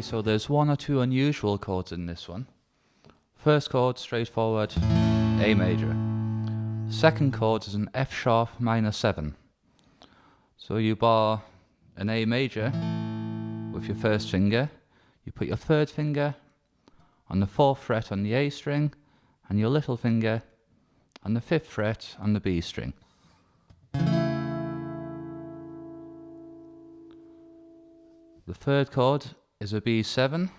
so there's one or two unusual chords in this one. First chord, straightforward, A major. Second chord is an F sharp minor 7. So you bar an A major with your first finger, you put your third finger on the 4th fret on the A string, and your little finger on the 5th fret on the B string. The third chord is a B7,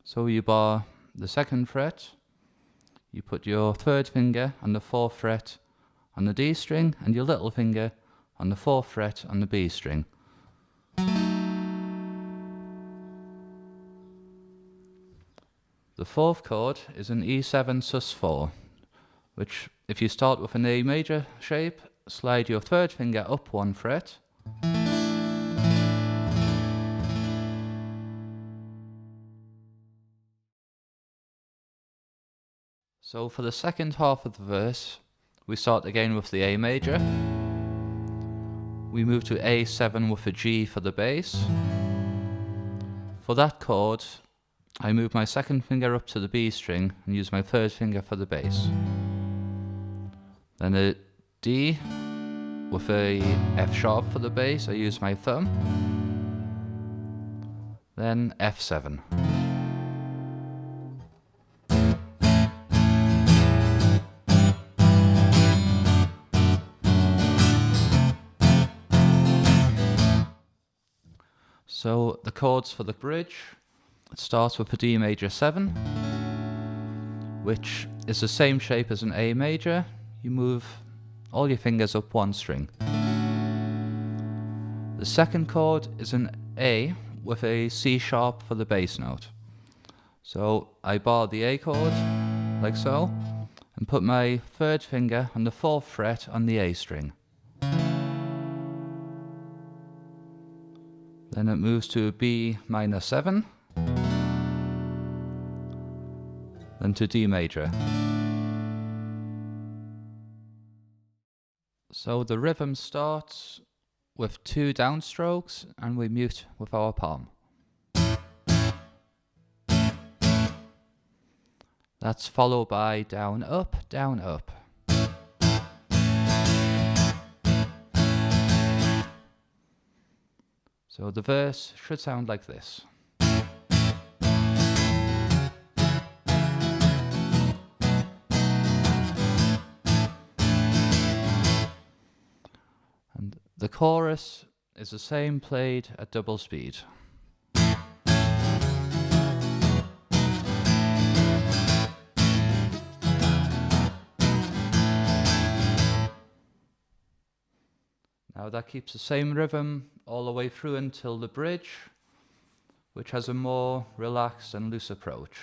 so you bar the 2nd fret, you put your third finger on the 4th fret on the D string, and your little finger on the 4th fret on the B string. The fourth chord is an E7 sus4, which, if you start with an A major shape, slide your third finger up 1 fret, so for the second half of the verse, we start again with the A major. We move to A7 with a G for the bass. For that chord, I move my second finger up to the B string and use my third finger for the bass. Then a D with a F sharp for the bass, I use my thumb. Then F7. So the chords for the bridge, it starts with a D major 7, which is the same shape as an A major. You move all your fingers up 1 string. The second chord is an A with a C sharp for the bass note. So I bar the A chord, like so, and put my third finger on the 4th fret on the A string. Then it moves to B minor 7, then to D major. So the rhythm starts with 2 downstrokes, and we mute with our palm. That's followed by down, up, down, up. So the verse should sound like this. And the chorus is the same, played at double speed. Now that keeps the same rhythm all the way through until the bridge, which has a more relaxed and loose approach.